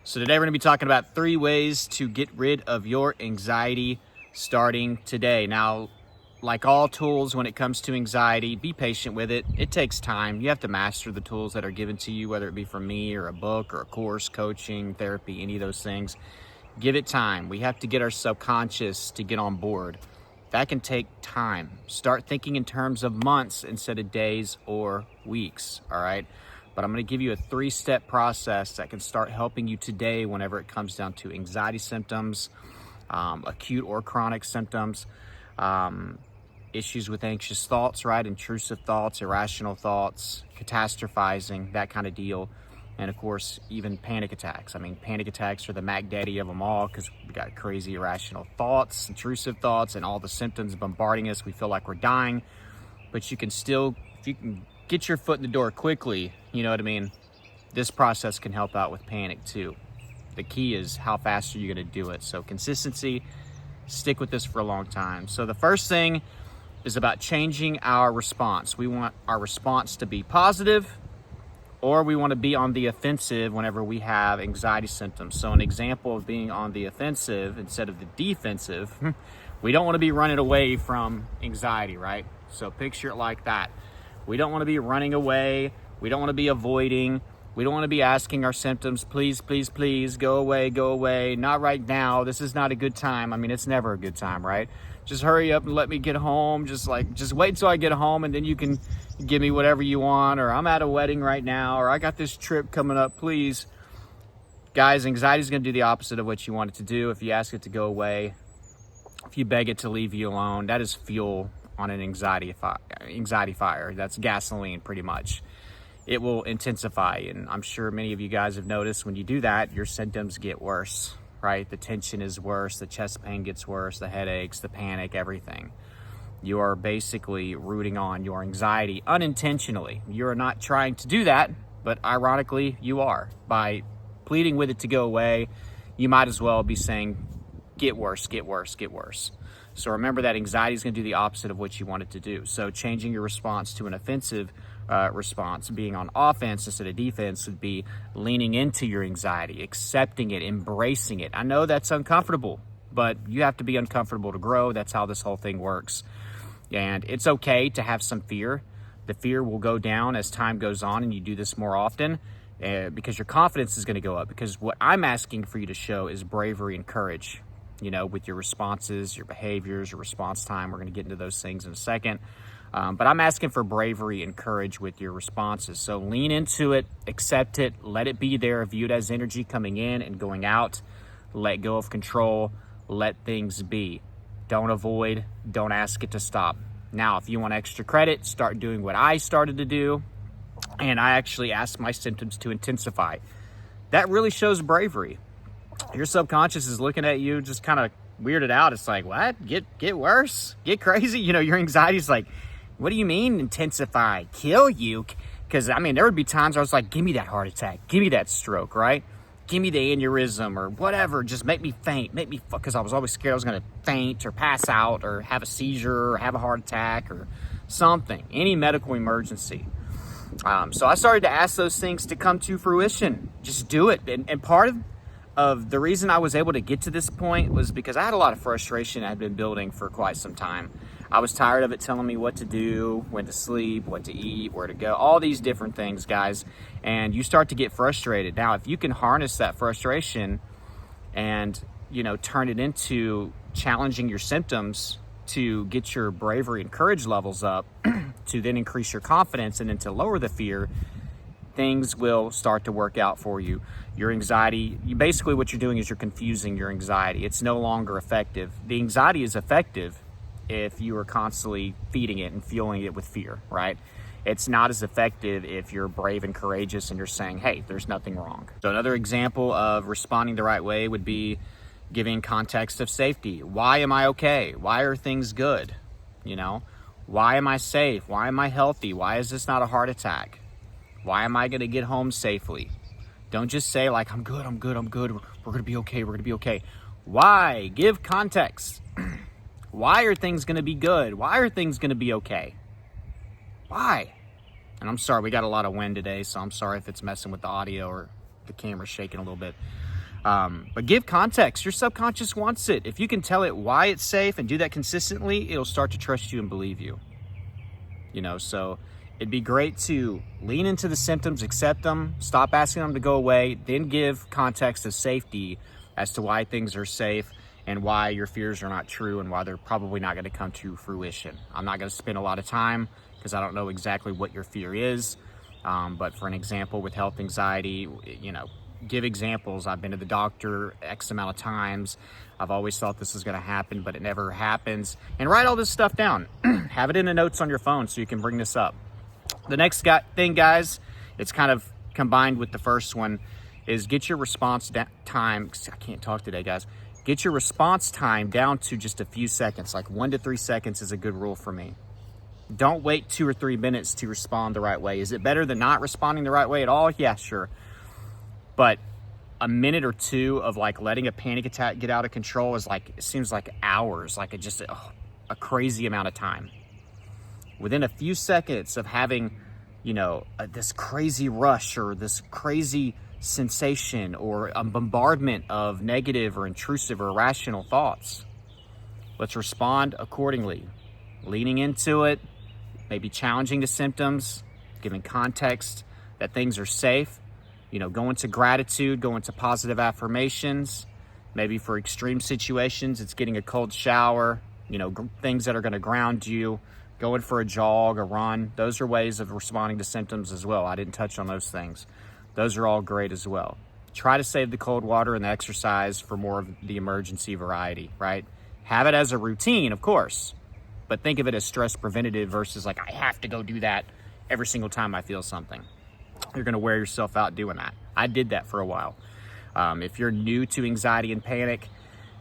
So today we're going to be talking about 3 ways to get rid of your anxiety starting today. Now, like all tools when it comes to anxiety, be patient with it. It takes time. You have to master the tools that are given to you, whether it be from me or a book or a course, coaching, therapy, any of those things. Give it time. We have to get our subconscious to get on board. That can take time. Start thinking in terms of months instead of days or weeks, all right? But I'm going to give you a 3-step process that can start helping you today whenever it comes down to anxiety symptoms, acute or chronic symptoms, issues with anxious thoughts, right? Intrusive thoughts, irrational thoughts, catastrophizing, that kind of deal. And of course, even panic attacks. I mean, panic attacks are the Mac Daddy of them all because we got crazy irrational thoughts, intrusive thoughts, and all the symptoms bombarding us. We feel like we're dying, but you can still, if you can get your foot in the door quickly, you know what I mean? This process can help out with panic too. The key is how fast are you going to do it? So consistency, stick with this for a long time. So the first thing is about changing our response. We want our response to be positive, or we want to be on the offensive whenever we have anxiety symptoms. So an example of being on the offensive instead of the defensive, we don't want to be running away from anxiety, right? So picture it like that. We don't want to be running away. We don't want to be avoiding. We don't want to be asking our symptoms, please, please, please, go away, not right now. This is not a good time. I mean, it's never a good time, right? Just hurry up and let me get home. Just wait till I get home and then you can give me whatever you want, or I'm at a wedding right now, or I got this trip coming up, please. Guys, anxiety is going to do the opposite of what you want it to do. If you ask it to go away, if you beg it to leave you alone, that is fuel on an anxiety fire. That's gasoline pretty much. It will intensify, and I'm sure many of you guys have noticed when you do that, your symptoms get worse, right? The tension is worse, the chest pain gets worse, the headaches, the panic, everything. You are basically rooting on your anxiety unintentionally. You're not trying to do that, but ironically you are. By pleading with it to go away, you might as well be saying, get worse, get worse, get worse. So remember that anxiety is going to do the opposite of what you want it to do. So changing your response to an offensive response, being on offense instead of defense, would be leaning into your anxiety, accepting it, embracing it. I know that's uncomfortable, but you have to be uncomfortable to grow. That's how this whole thing works. And it's okay to have some fear. The fear will go down as time goes on and you do this more often because your confidence is going to go up. Because what I'm asking for you to show is bravery and courage. You know, with your responses, your behaviors, your response time. We're going to get into those things in a second. But I'm asking for bravery and courage with your responses. So lean into it, accept it, let it be there, view it as energy coming in and going out. Let go of control, let things be. Don't avoid, don't ask it to stop. Now, if you want extra credit, start doing what I started to do. And I actually asked my symptoms to intensify. That really shows bravery. Your subconscious is looking at you just kind of weirded out. It's like, what? Get worse? Get crazy? You know, your anxiety is like, what do you mean intensify? Kill you? Because, I mean, there would be times where I was like, give me that heart attack. Give me that stroke, right? Give me the aneurysm or whatever. Just make me faint. Make me, because I was always scared I was going to faint or pass out or have a seizure or have a heart attack or something. Any medical emergency. So I started to ask those things to come to fruition. Just do it. And part of the reason I was able to get to this point was because I had a lot of frustration I had been building for quite some time. I was tired of it telling me what to do, when to sleep, what to eat, where to go, all these different things, guys. And you start to get frustrated. Now, if you can harness that frustration and, you know, turn it into challenging your symptoms to get your bravery and courage levels up, to then increase your confidence and then to lower the fear, things will start to work out for you. Your anxiety, basically what you're doing is you're confusing your anxiety. It's no longer effective. The anxiety is effective if you are constantly feeding it and fueling it with fear, right? It's not as effective if you're brave and courageous and you're saying, hey, there's nothing wrong. So another example of responding the right way would be giving context of safety. Why am I okay? Why are things good? You know, why am I safe? Why am I healthy? Why is this not a heart attack? Why am I going to get home safely? Don't just say like, I'm good. We're going to be okay. Why? Give context. Why are things going to be good? Why are things going to be okay? Why? And I'm sorry, we got a lot of wind today, so I'm sorry if it's messing with the audio or the camera's shaking a little bit. But give context. Your subconscious wants it. If you can tell it why it's safe and do that consistently, it'll start to trust you and believe you. So it'd be great to lean into the symptoms, accept them, stop asking them to go away, then give context of safety as to why things are safe and why your fears are not true and why they're probably not going to come to fruition. I'm not going to spend a lot of time because I don't know exactly what your fear is. But for an example with health anxiety, give examples. I've been to the doctor X amount of times. I've always thought this was going to happen, but it never happens. And write all this stuff down. Have it in the notes on your phone so you can bring this up. The next thing, guys, it's kind of combined with the first one, is get your response time. I can't talk today, guys. Get your response time down to just a few seconds. Like 1 to 3 seconds is a good rule for me. Don't wait 2 or 3 minutes to respond the right way. Is it better than not responding the right way at all? Yeah, sure. But a minute or two of like letting a panic attack get out of control is like, it seems like hours, like a crazy amount of time. Within a few seconds of having, this crazy rush or this crazy sensation or a bombardment of negative or intrusive or irrational thoughts, let's respond accordingly. Leaning into it, maybe challenging the symptoms, giving context that things are safe, go into gratitude, go into positive affirmations. Maybe for extreme situations, it's getting a cold shower, things that are going to ground you, going for a jog, a run. Those are ways of responding to symptoms as well. I didn't touch on those things. Those are all great as well. Try to save the cold water and the exercise for more of the emergency variety, right? Have it as a routine, of course, but think of it as stress preventative versus like, I have to go do that every single time I feel something. You're going to wear yourself out doing that. I did that for a while. If you're new to anxiety and panic,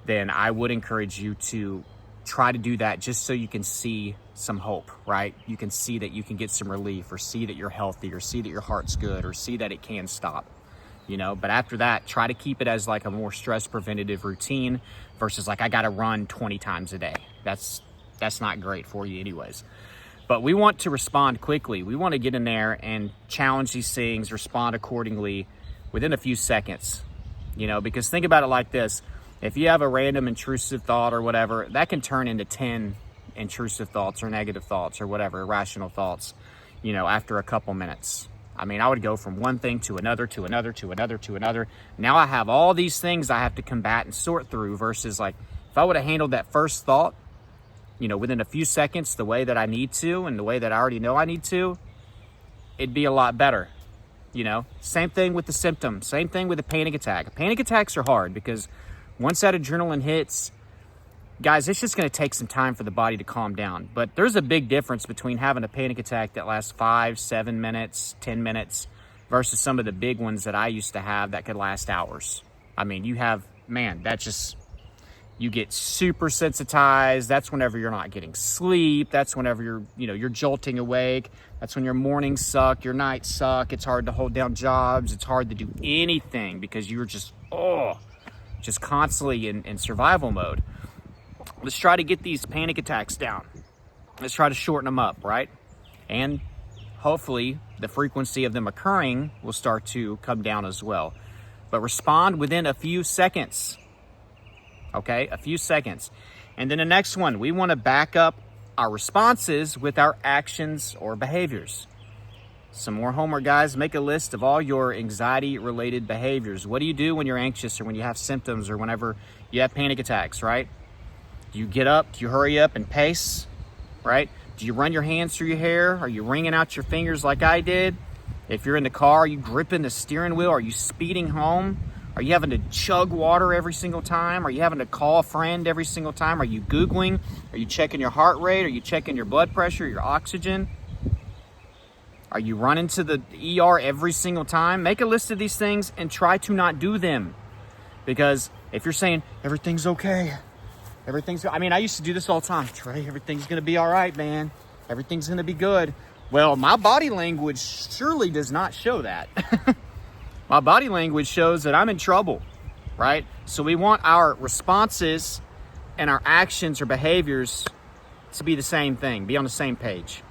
then I would encourage you to try to do that just so you can see some hope, right? You can see that you can get some relief, or see that you're healthy, or see that your heart's good, or see that it can stop, but after that, try to keep it as like a more stress preventative routine versus like, I got to run 20 times a day. That's not great for you anyways. But we want to respond quickly. We want to get in there and challenge these things, respond accordingly within a few seconds, because think about it like this. If you have a random intrusive thought or whatever, that can turn into 10 intrusive thoughts or negative thoughts or whatever, irrational thoughts, after a couple minutes. I mean, I would go from one thing to another, to another, to another, to another. Now I have all these things I have to combat and sort through versus like, if I would have handled that first thought, within a few seconds, the way that I need to and the way that I already know I need to, it'd be a lot better. Same thing with the symptoms, same thing with a panic attack. Panic attacks are hard because once that adrenaline hits, guys, it's just going to take some time for the body to calm down. But there's a big difference between having a panic attack that lasts 5, 7 minutes, 10 minutes versus some of the big ones that I used to have that could last hours. I mean, you get super sensitized. That's whenever you're not getting sleep. That's whenever you're jolting awake. That's when your mornings suck, your nights suck. It's hard to hold down jobs. It's hard to do anything because you're just constantly in survival mode. Let's try to get these panic attacks down. Let's try to shorten them up, right? And hopefully the frequency of them occurring will start to come down as well. But respond within a few seconds. Okay, a few seconds. And then the next one, we want to back up our responses with our actions or behaviors. Some more homework, guys. Make a list of all your anxiety-related behaviors. What do you do when you're anxious or when you have symptoms or whenever you have panic attacks, right? Do you get up? Do you hurry up and pace, right? Do you run your hands through your hair? Are you wringing out your fingers like I did? If you're in the car, are you gripping the steering wheel? Are you speeding home? Are you having to chug water every single time? Are you having to call a friend every single time? Are you Googling? Are you checking your heart rate? Are you checking your blood pressure, your oxygen? Are you running to the ER every single time? Make a list of these things and try to not do them. Because if you're saying, everything's okay, I used to do this all the time. Trey, everything's going to be all right, man. Everything's going to be good. Well, my body language surely does not show that. My body language shows that I'm in trouble, right? So we want our responses and our actions or behaviors to be the same thing, be on the same page.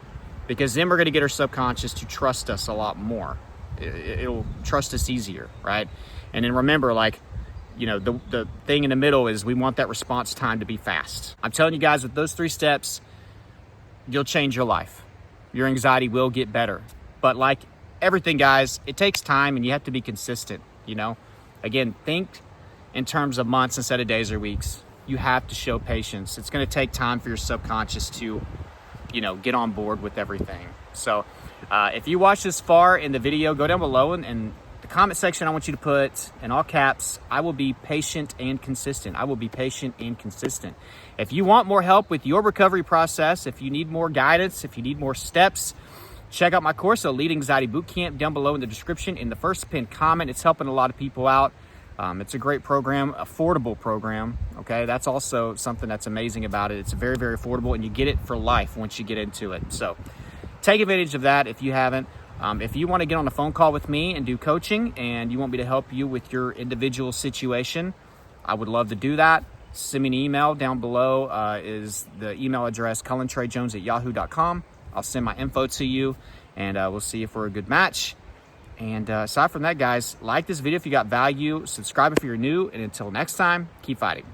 Because then we're going to get our subconscious to trust us a lot more. It'll trust us easier, right? And then remember, like, You know, the thing in the middle is we want that response time to be fast. I'm telling you guys, with those 3 steps, you'll change your life. Your anxiety will get better. But like everything, guys, it takes time and you have to be consistent, you know? Again, think in terms of months instead of days or weeks. You have to show patience. It's going to take time for your subconscious to, you know, get on board with everything. So if you watch this far in the video, go down below and the comment section, I want you to put in all caps, I will be patient and consistent. I will be patient and consistent. If you want more help with your recovery process, if you need more guidance, if you need more steps, check out my course, Elite Anxiety Bootcamp, down below in the description in the first pinned comment. It's helping a lot of people out. It's a great program, affordable program. Okay, that's also something that's amazing about it. It's very, very affordable, and you get it for life once you get into it. So take advantage of that if you haven't. If you want to get on a phone call with me and do coaching and you want me to help you with your individual situation, I would love to do that. Send me an email. Down below is the email address, cullintreyjones@yahoo.com. I'll send my info to you, and we'll see if we're a good match. And aside from that, guys, like this video if you got value, subscribe if you're new, and until next time, keep fighting.